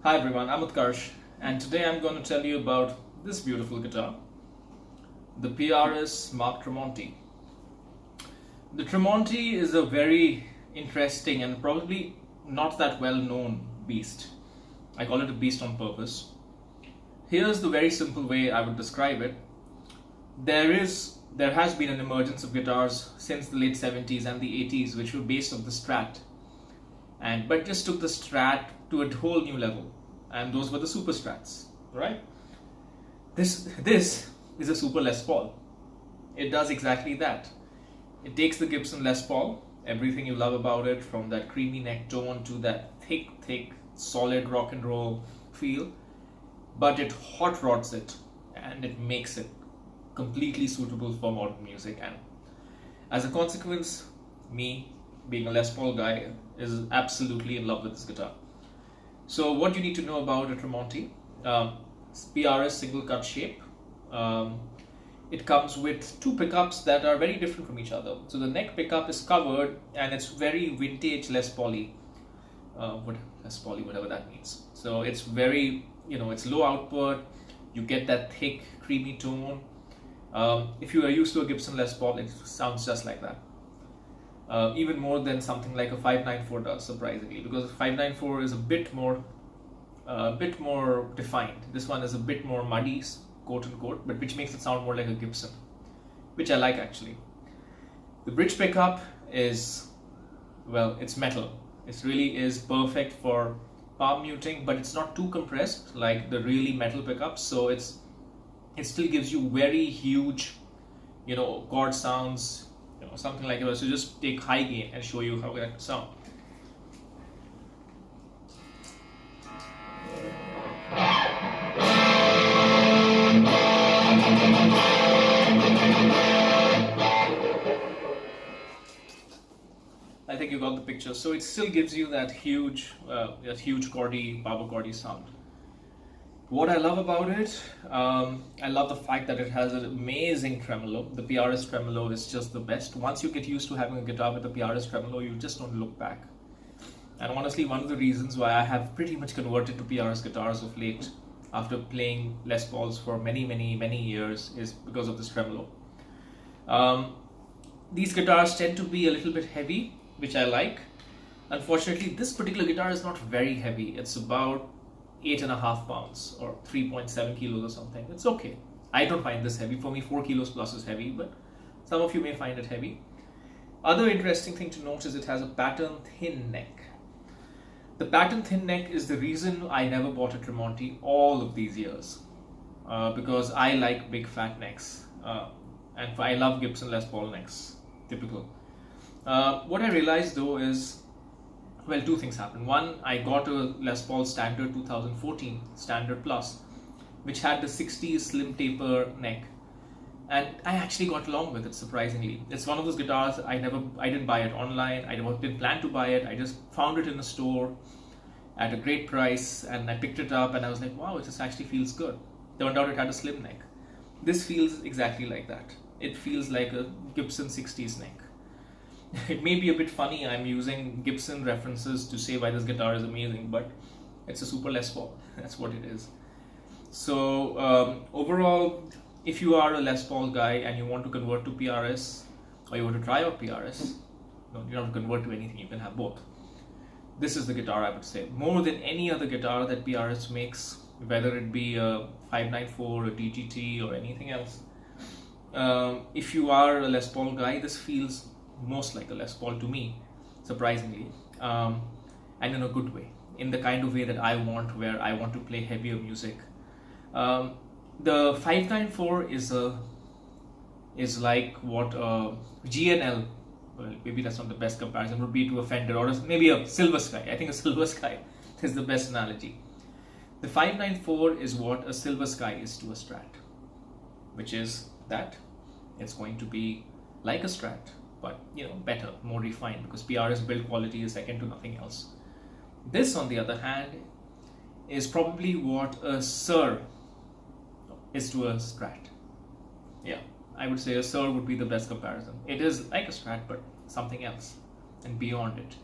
Hi everyone, I'm Utkarsh, and today I'm going to tell you about this beautiful guitar, the PRS Tremonti. The Tremonti is a very interesting and probably not that well known beast. I call it a beast on purpose. Here's the very simple way I would describe it. There has been an emergence of guitars since the late 70s and the 80s which were based on the Strat, but just took the Strat to a whole new level, and those were the Super Strats, right? This is a Super Les Paul. It does exactly that. It takes the Gibson Les Paul, everything you love about it, from that creamy neck tone to that thick, solid rock and roll feel, but it hot rods it and it makes it completely suitable for modern music. And as a consequence, me, being a Les Paul guy, is absolutely in love with this guitar. So what you need to know about a Tremonti, PRS single cut shape. It comes with two pickups that are very different from each other. So the neck pickup is covered and it's very vintage Les Paul-y, whatever that means. So it's very, it's low output, you get that thick creamy tone. If you are used to a Gibson Les Paul, it sounds just like that. Even more than something like a 594 does, surprisingly, because 594 is a bit more defined. This one is a bit more muddy, quote unquote, but which makes it sound more like a Gibson, which I like actually. The bridge pickup is, well, it's metal. It really is perfect for palm muting, but it's not too compressed like the really metal pickups, so it still gives you very huge, chord sounds, something like that. So just take high gain and show you how that sound. I think you got the picture. So it still gives you that huge chordy, power chordy sound. What I love about it, I love the fact that it has an amazing tremolo. The PRS tremolo is just the best. Once you get used to having a guitar with the PRS tremolo, you just don't look back. And honestly, one of the reasons why I have pretty much converted to PRS guitars of late, after playing Les Pauls for many years, is because of this tremolo. These guitars tend to be a little bit heavy, which I like. Unfortunately, this particular guitar is not very heavy. It's about 8.5 pounds or 3.7 kilos or something. It's okay. I don't find this heavy. For me, 4 kilos plus is heavy, but some of you may find it heavy. Other interesting thing to note is it has a pattern thin neck. The pattern thin neck is the reason I never bought a Tremonti all of these years, because I like big fat necks, and I love Gibson Les Paul necks, typical. What I realized though is, well, two things happened. One, I got a Les Paul Standard 2014 Standard Plus, which had the 60s slim taper neck, and I actually got along with it surprisingly. It's one of those guitars I didn't buy it online. I didn't plan to buy it. I just found it in a store at a great price, and I picked it up, and I was like, wow, it just actually feels good. Turned out it had a slim neck. This feels exactly like that. It feels like a Gibson 60s neck. It may be a bit funny, I'm using Gibson references to say why this guitar is amazing, but it's a Super Les Paul. That's what it is. So overall, if you are a Les Paul guy and you want to convert to PRS, or you want to try out PRS, no, you don't have to convert to anything, you can have both. This is the guitar, I would say. More than any other guitar that PRS makes, whether it be a 594, a DGT, or anything else. If you are a Les Paul guy, this feels most like a Les Paul to me, surprisingly, and in a good way, in the kind of way that I want, where I want to play heavier music. The 594 is like what GNL, well, maybe that's not the best comparison, would be to a Fender, or maybe a Silver Sky. I think a Silver Sky is the best analogy. The 594 is what a Silver Sky is to a Strat, which is that it's going to be like a Strat, but better, more refined, because PRS build quality is second to nothing else. This, on the other hand, is probably what a Sir is to a Strat. Yeah, I would say a Sir would be the best comparison. It is like a Strat, but something else and beyond it.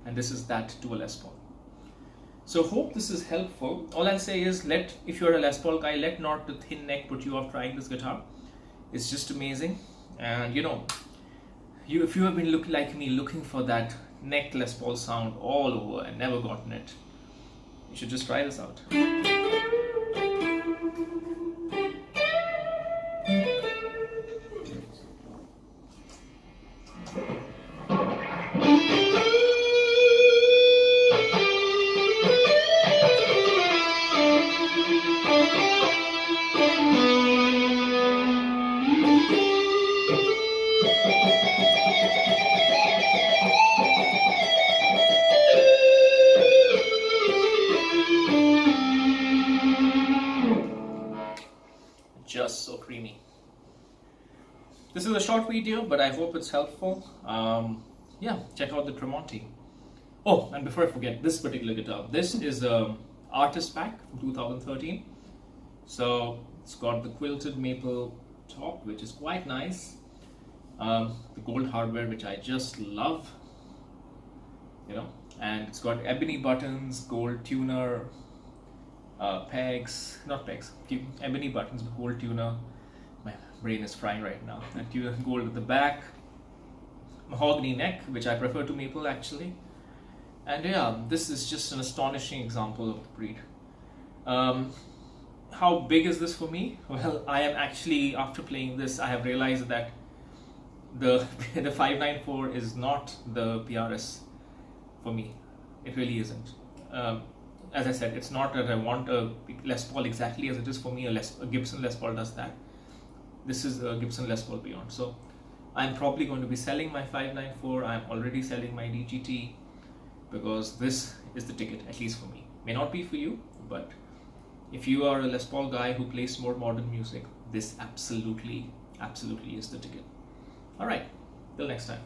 And this is that to a Les Paul. So hope this is helpful. All I'll say is, if you're a Les Paul guy, let not the thin neck put you off trying this guitar. It's just amazing. And if you have been like me looking for that neck Les Paul sound all over and never gotten it, you should just try this out. Just so creamy. This is a short video, but I hope it's helpful. Yeah, check out the Tremonti. Oh, and before I forget, this particular guitar, this is a artist pack from 2013. So it's got the quilted maple top, which is quite nice. The gold hardware, which I just love. And it's got ebony buttons, gold tuner, ebony buttons with gold tuner. My brain is frying right now. And tuner gold at the back, mahogany neck, which I prefer to maple actually. And yeah, this is just an astonishing example of the breed. How big is this for me? Well, I am actually, after playing this, I have realized that the 594 is not the PRS for me. It really isn't. As I said, it's not that I want a Les Paul exactly as it is for me. A Gibson Les Paul does that. This is a Gibson Les Paul Beyond. So I'm probably going to be selling my 594. I'm already selling my DGT because this is the ticket, at least for me. May not be for you, but if you are a Les Paul guy who plays more modern music, this absolutely is the ticket. All right, till next time.